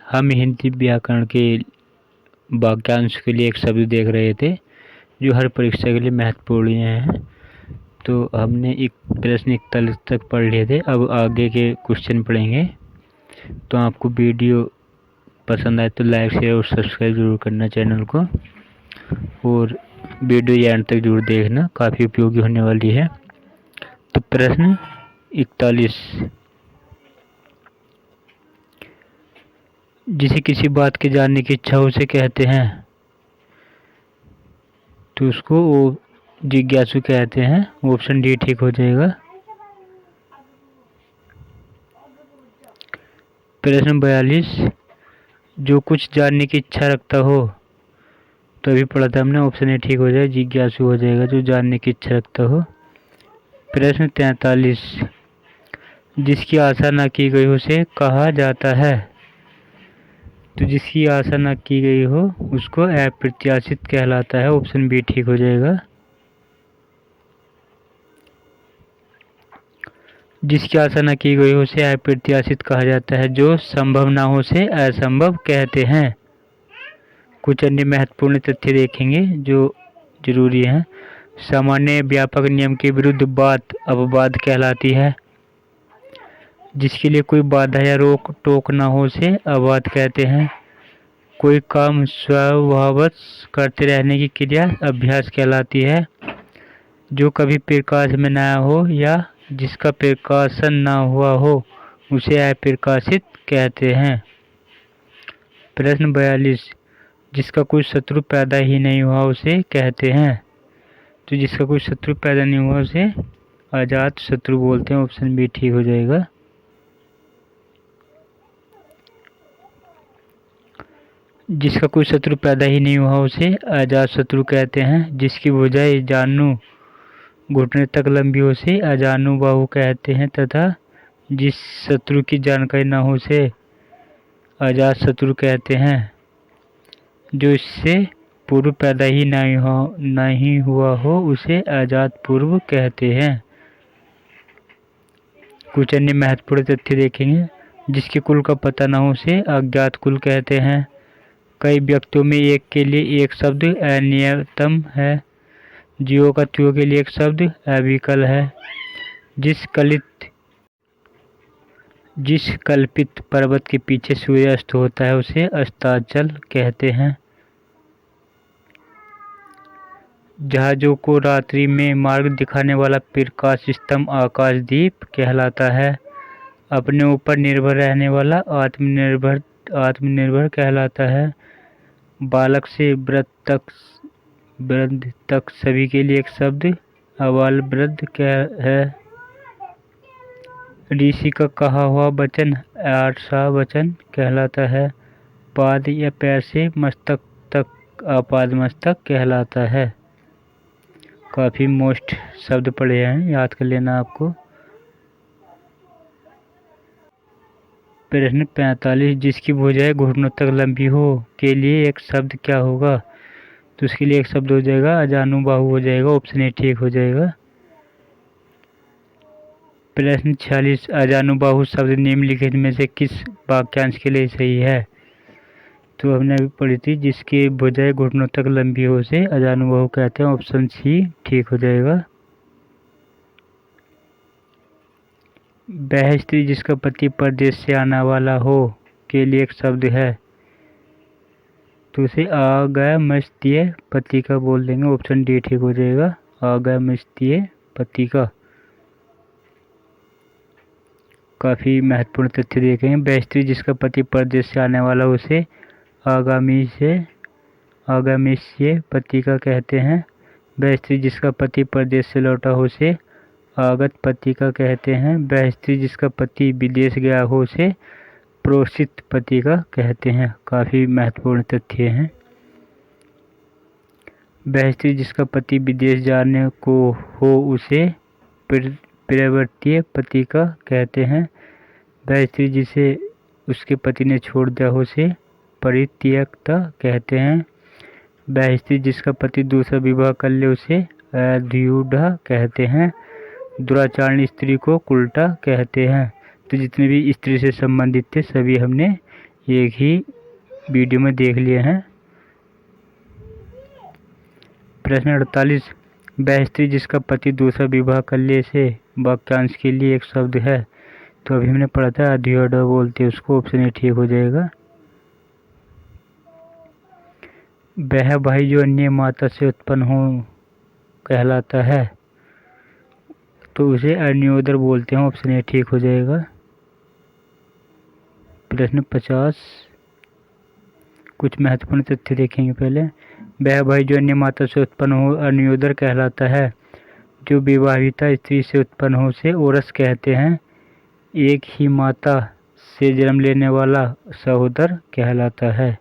हम हिंदी व्याकरण के वाक्यांश के लिए एक शब्द देख रहे थे जो हर परीक्षा के लिए महत्वपूर्ण है। तो हमने एक प्रश्न 41 तक पढ़ लिए थे। अब आगे के क्वेश्चन पढ़ेंगे। तो आपको वीडियो पसंद आए तो लाइक शेयर और सब्सक्राइब जरूर करना चैनल को, और वीडियो एंड तक जरूर देखना, काफ़ी उपयोगी होने वाली है। तो प्रश्न 41, जिसे किसी बात के जानने की इच्छा उसे कहते हैं, तो उसको वो जिज्ञासु कहते हैं। ऑप्शन डी ठीक हो जाएगा। प्रश्न 42, जो कुछ जानने की इच्छा रखता हो, तो अभी पढ़ा था हमने, ऑप्शन ए ठीक हो जाएगा, जिज्ञासु हो जाएगा जो जानने की इच्छा रखता हो। प्रश्न 43, जिसकी आशा न की गई उसे कहा जाता है, तो जिसकी आशा न की गई हो उसको अप्रत्याशित कहलाता है। ऑप्शन बी ठीक हो जाएगा। जिसकी आशा न की गई हो उसे अप्रत्याशित कहा जाता है। जो संभव ना हो उसे असंभव कहते हैं। कुछ अन्य महत्वपूर्ण तथ्य देखेंगे जो जरूरी हैं। सामान्य व्यापक नियम के विरुद्ध बात अपवाद कहलाती है। जिसके लिए कोई बाधा या रोक टोक न हो उसे अपवाद कहते हैं। कोई काम स्वभावतः करते रहने की क्रिया अभ्यास कहलाती है। जो कभी प्रकाश में न हो या जिसका प्रकाशन न हुआ हो उसे अप्रकाशित कहते हैं। प्रश्न 42, जिसका कोई शत्रु पैदा ही नहीं हुआ उसे कहते हैं, तो जिसका कोई शत्रु पैदा नहीं हुआ उसे अजात शत्रु बोलते हैं। ऑप्शन बी ठीक हो जाएगा। जिसका कोई शत्रु पैदा ही नहीं हुआ उसे अजात शत्रु कहते हैं। जिसकी भुजाएं जानू घुटने तक लंबी हो उसे अजानु बाहु कहते हैं, तथा जिस शत्रु की जानकारी न हो उसे अजात शत्रु कहते हैं। जो इससे पूर्व पैदा ही नहीं हुआ हो उसे अजात पूर्व कहते हैं। कुछ अन्य महत्वपूर्ण तथ्य देखेंगे। जिसके कुल का पता न हो उसे अज्ञात कुल कहते हैं। कई व्यक्तियों में एक के लिए एक शब्द अनियतम है। जीवों का त्यों के लिए एक शब्द अविकल है। जिस कल्पित पर्वत के पीछे सूर्य अस्त होता है उसे अस्ताचल कहते हैं। जहाजों को रात्रि में मार्ग दिखाने वाला प्रकाश स्तंभ आकाशदीप कहलाता है। अपने ऊपर निर्भर रहने वाला आत्मनिर्भर कहलाता है। बालक से वृद्ध तक सभी के लिए एक शब्द अबाल वृद्ध है। ऋषि का कहा हुआ वचन आर्षा वचन कहलाता है। पाद या पैर से मस्तक तक आपाद मस्तक कहलाता है। काफ़ी मोस्ट शब्द पढ़े हैं, याद कर लेना आपको। प्रश्न 45, जिसकी भुजाएं घुटनों तक लंबी हो के लिए एक शब्द क्या होगा, तो उसके लिए एक शब्द हो जाएगा अजानुबाहु हो जाएगा। ऑप्शन ए ठीक हो जाएगा। प्रश्न 46, अजानुबाहु शब्द निम्नलिखित में से किस वाक्यांश के लिए सही है, तो हमने अभी पढ़ी थी। जिसकी भुजाएं घुटनों तक लंबी हो से अजानुबाहु कहते हैं। ऑप्शन सी ठीक हो जाएगा। वह स्त्री जिसका पति परदेश से आने वाला हो के लिए एक शब्द है, तो उसे आगमस्तीय पत्रिका बोल देंगे। ऑप्शन डी ठीक हो जाएगा, आगमस्तीय पत्रिका। काफ़ी महत्वपूर्ण तथ्य देखेंगे। वह स्त्री जिसका पति परदेश से आने वाला उसे आगामीष्य पत्रिका कहते हैं। वह स्त्री जिसका पति परदेश से लौटा हो उसे आगत पत्रिका कहते हैं। वह स्त्री जिसका पति विदेश गया हो उसे प्रोषित पत्रिका कहते हैं। काफ़ी महत्वपूर्ण तथ्य हैं। वह स्त्री जिसका पति विदेश जाने को हो उसे प्रवर्तीय पत्रिका कहते हैं। वह स्त्री जिसे उसके पति ने छोड़ दिया हो उसे परित्यक्ता कहते हैं। वह स्त्री जिसका पति दूसरा विवाह कर ले उसे अद्यूढ़ा कहते हैं। दुराचारणी स्त्री को कुलटा कहते हैं। तो जितने भी स्त्री से संबंधित थे सभी हमने एक ही वीडियो में देख लिए हैं। प्रश्न 48, वह स्त्री जिसका पति दूसरा विवाह कर ले से वाक्यांश के लिए एक शब्द है। तो अभी हमने पढ़ा था अधियोडा बोलते हैं उसको, ऑप्शन ए ठीक हो जाएगा। वह भाई जो अन्य माता से उत्पन्न हो कहलाता है, तो उसे अन्योदर बोलते हैं, ऑप्शन ए ठीक हो जाएगा। प्रश्न 50, कुछ महत्वपूर्ण तथ्य देखेंगे पहले। वह भाई जो अन्य माता से उत्पन्न हो अन्योदर कहलाता है। जो विवाहिता स्त्री से उत्पन्न हो से औरस कहते हैं। एक ही माता से जन्म लेने वाला सहोदर कहलाता है।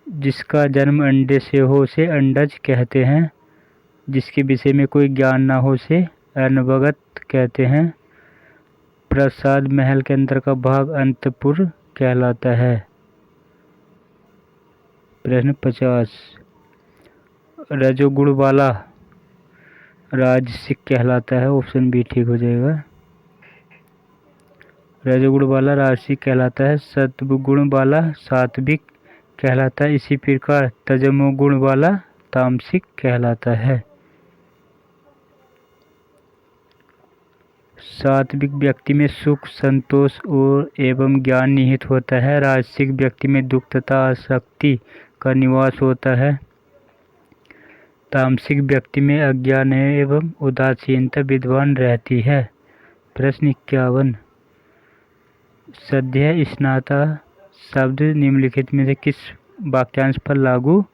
जिसका जन्म अंडे से हो से अंडज कहते हैं। जिसके विषय में कोई ज्ञान ना हो से अनवगत कहते हैं। प्रसाद महल के अंदर का भाग अंतपुर कहलाता है। प्रश्न 50, रजोगुण वाला राजसिक कहलाता है, ऑप्शन बी ठीक हो जाएगा। रजोगुण वाला राजसिक कहलाता है। सत्वगुण वाला सात्विक कहलाता है। इसी प्रकार तमोगुण वाला तामसिक कहलाता है। सात्विक व्यक्ति में सुख, संतोष और एवं ज्ञान निहित होता है। राजसिक व्यक्ति में दुख तथा आसक्ति का निवास होता है। तामसिक व्यक्ति में अज्ञान एवं उदासीनता विद्वान रहती है। प्रश्न 51, सद्य स्नाता शब्द निम्नलिखित में से किस वाक्यांश पर लागू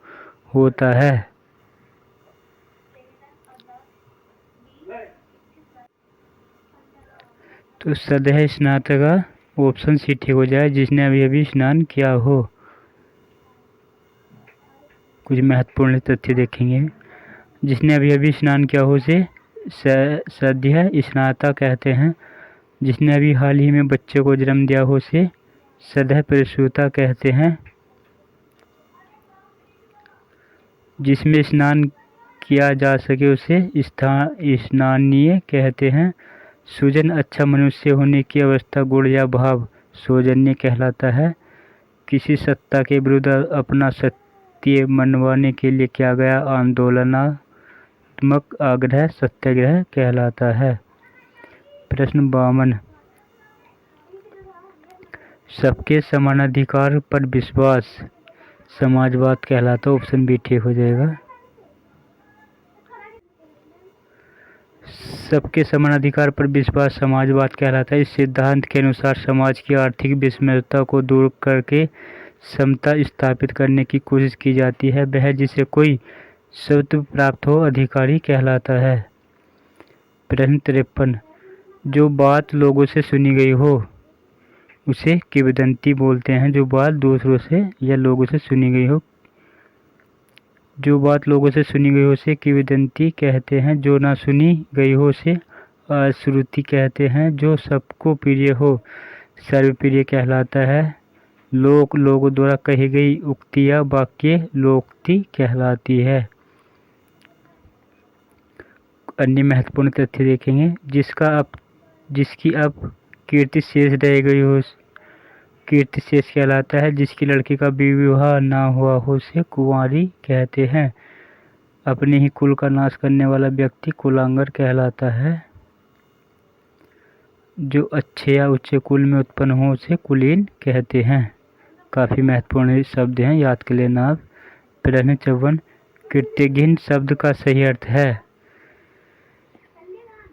होता है। तो सद्य स्नाता का ऑप्शन सी ठीक हो जाए, जिसने अभी अभी स्नान किया हो। कुछ महत्वपूर्ण तथ्य देखेंगे। जिसने अभी अभी स्नान किया हो से सद्य स्नाता कहते हैं। जिसने अभी हाल ही में बच्चे को जन्म दिया हो से सद्य प्रसूता कहते हैं। जिसमें स्नान किया जा सके उसे स्नानीय कहते हैं। सुजन अच्छा मनुष्य होने की अवस्था गुण या भाव सौजन्य कहलाता है। किसी सत्ता के विरुद्ध अपना सत्य मनवाने के लिए किया गया आंदोलनात्मक आग्रह सत्याग्रह कहलाता है। प्रश्न 52, सबके समानाधिकार पर विश्वास समाजवाद कहलाता है, ऑप्शन बी ठीक हो जाएगा। सबके समान अधिकार पर विश्वास समाजवाद कहलाता है। इस सिद्धांत के अनुसार समाज की आर्थिक विषमता को दूर करके समता स्थापित करने की कोशिश की जाती है। वह जिसे कोई शब्द प्राप्त हो अधिकारी कहलाता है। प्रश्न 53, जो बात लोगों से सुनी गई हो उसे किंवदंती बोलते हैं। जो बात दूसरों से या लोगों से सुनी गई हो, जो बात लोगों से सुनी गई हो उसे किंवदंती कहते हैं। जो ना सुनी गई हो उसे अश्रुति कहते हैं। जो सबको प्रिय हो सर्वप्रिय कहलाता है। लोगों द्वारा कही गई उक्ति या वाक्य लोकोक्ति कहलाती है। अन्य महत्वपूर्ण तथ्य देखेंगे। जिसकी अब कीर्ति शेष रह गई हो कीर्ति शेष कहलाता है। जिसकी लड़की का विवाह ना हुआ हो उसे कुंवारी कहते हैं। अपने ही कुल का नाश करने वाला व्यक्ति कुलांगर कहलाता है। जो अच्छे या उच्च कुल में उत्पन्न हो उसे कुलीन कहते हैं। काफ़ी महत्वपूर्ण शब्द हैं, याद कर लेना आप। प्रश्न 54, कृतघ्न शब्द का सही अर्थ है।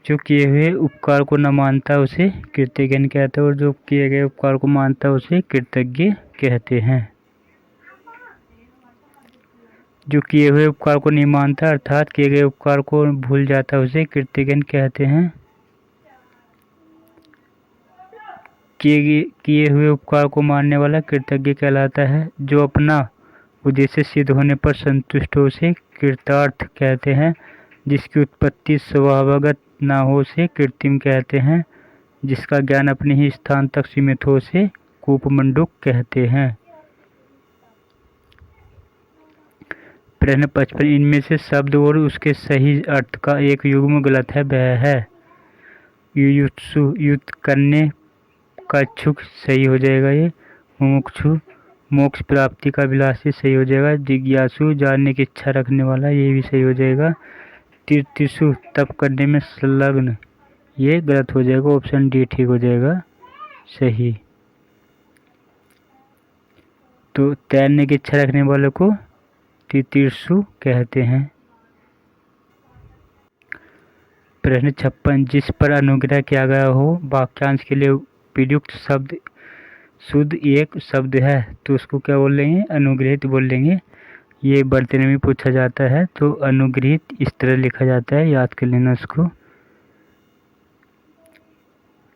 जो किए हुए उपकार को न मानता उसे कृतघ्न कहते हैं और जो किए गए उपकार को मानता उसे कृतज्ञ कहते हैं। जो किए हुए उपकार को नहीं मानता अर्थात किए गए उपकार को भूल जाता उसे कृतघ्न कहते हैं। किए हुए उपकार को मानने वाला कृतज्ञ कहलाता है। जो अपना उद्देश्य सिद्ध होने पर संतुष्ट हो उसे कृतार्थ कहते हैं। जिसकी उत्पत्ति स्वभावगत ना हो उसे कृत्रिम कहते हैं। जिसका ज्ञान अपने ही स्थान तक सीमित हो उसे कूपमंडूक कहते हैं। प्रश्न 55, इनमें से शब्द और उसके सही अर्थ का एक युग्म गलत है, वह है युयुत्सु। युद्ध करने का इच्छुक सही हो जाएगा ये। मुमुक्षु मोक्ष प्राप्ति का अभिलाषी सही हो जाएगा। जिज्ञासु जानने की इच्छा रखने वाला, ये भी सही हो जाएगा। तीर्थीसु तप करने में संलग्न, ये गलत हो जाएगा। ऑप्शन डी ठीक हो जाएगा सही। तो तैरने की इच्छा रखने वालों को तीर्थीसु कहते हैं। प्रश्न 56, जिस पर अनुग्रह किया गया हो वाक्यांश के लिए उपयुक्त शब्द शुद्ध एक शब्द है तो उसको क्या बोल लेंगे? अनुग्रहित बोल लेंगे। ये बर्तन में भी पूछा जाता है तो अनुग्रहित इस तरह लिखा जाता है, याद कर लेना उसको।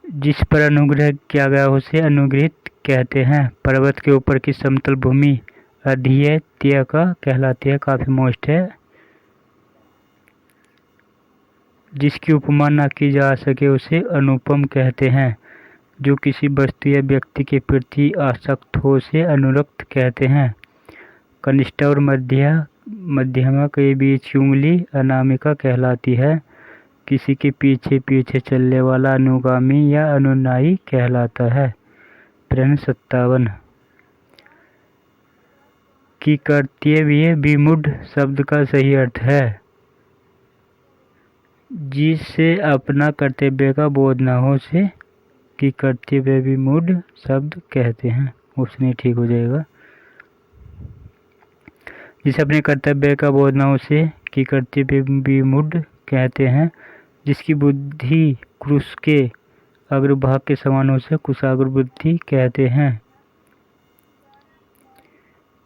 जिस पर अनुग्रह किया गया हो उसे अनुग्रहित कहते हैं। पर्वत के ऊपर की समतल भूमि अधीयत्य का कहलाती है, काफी मोस्ट है। जिसकी उपमा न की जा सके उसे अनुपम कहते हैं। जो किसी वस्तु या व्यक्ति के प्रति आसक्त हो उसे अनुरक्त कहते हैं। कनिष्ठ और मध्यमा के बीच की उंगली अनामिका कहलाती है। किसी के पीछे पीछे चलने वाला अनुगामी या अनुनायी कहलाता है। प्रश्न 57, कि कर्तव्य विमूढ़ शब्द का सही अर्थ है? जिससे अपना कर्तव्य का बोध न हो उसे कि कर्तव्य विमूढ़ शब्द कहते हैं। ऑप्शन ठीक हो जाएगा। जिसे अपने कर्तव्य का बोध न हो उसे कि कर्तव्य विमूढ़ कहते हैं। जिसकी बुद्धि क्रुश के अग्रभाग के समान हो उसे कुशाग्र बुद्धि कहते हैं।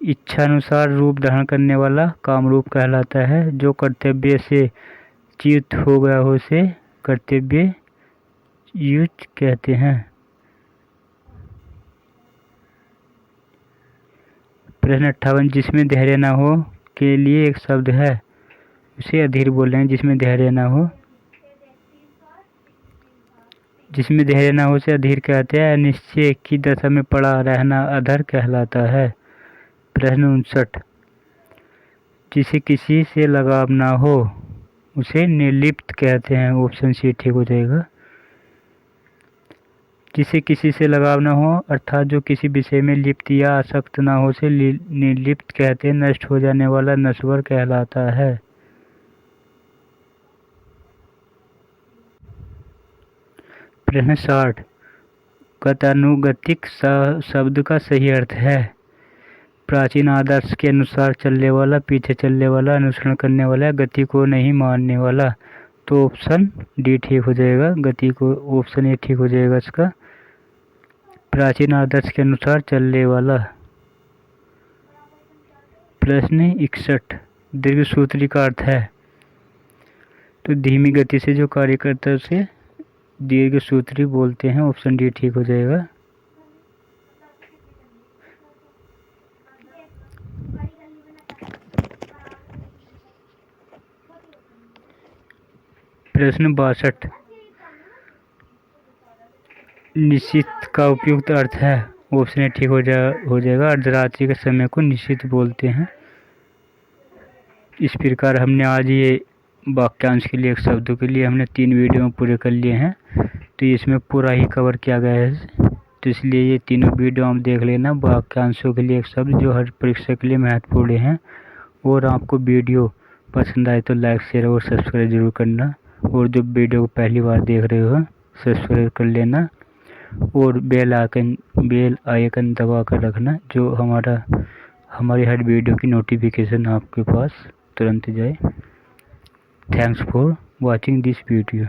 इच्छानुसार रूप धारण करने वाला कामरूप कहलाता है। जो कर्तव्य से च्युत हो गया हो उसे कर्तव्य युत कहते हैं। प्रश्न 58, जिसमें धैर्य न हो के लिए एक शब्द है उसे अधीर बोल रहे हैं। जिसमें धैर्य न हो, जिसमें धैर्य न हो उसे अधीर कहते हैं। अनिश्चय की दशा में पड़ा रहना अधर कहलाता है। प्रश्न 59, जिसे किसी से लगाव ना हो उसे निर्लिप्त कहते हैं। ऑप्शन सी ठीक हो जाएगा। जिसे किसी से लगाव ना हो अर्थात जो किसी विषय में लिप्त या आसक्त ना हो उसे निर्लिप्त कहते हैं। नष्ट हो जाने वाला नश्वर कहलाता है। प्रश्न 60, गतानुगतिक शब्द का सही अर्थ है? प्राचीन आदर्श के अनुसार चलने वाला, पीछे चलने वाला, अनुसरण करने वाला, गति को नहीं मानने वाला। तो ऑप्शन डी ठीक हो जाएगा। गति को ऑप्शन ए ठीक हो जाएगा इसका। प्राचीन आदर्श के अनुसार चलने वाला। प्रश्न 61, दीर्घ सूत्री का अर्थ है? तो धीमी गति से जो कार्य करता है उसे दीर्घ सूत्री बोलते हैं। ऑप्शन डी ठीक हो जाएगा। प्रश्न 62, निश्चित का उपयुक्त अर्थ है? ऑप्शन ए ठीक हो जाएगा। अर्धरात्रि के समय को निश्चित बोलते हैं। इस प्रकार हमने आज ये वाक्यांश के लिए एक शब्दों के लिए हमने 3 वीडियो पूरे कर लिए हैं। तो इसमें पूरा ही कवर किया गया है तो इसलिए ये तीनों वीडियो आप देख लेना। वाक्यांशों के लिए एक शब्द जो हर परीक्षा के लिए महत्वपूर्ण हैं। और आपको वीडियो पसंद आए तो लाइक शेयर और सब्सक्राइब जरूर करना। और जो वीडियो को पहली बार देख रहे हो सब्सक्राइब कर लेना और बेल आइकन दबा कर रखना जो हमारी हर वीडियो की नोटिफिकेशन आपके पास तुरंत जाए। Thanks for watching this video.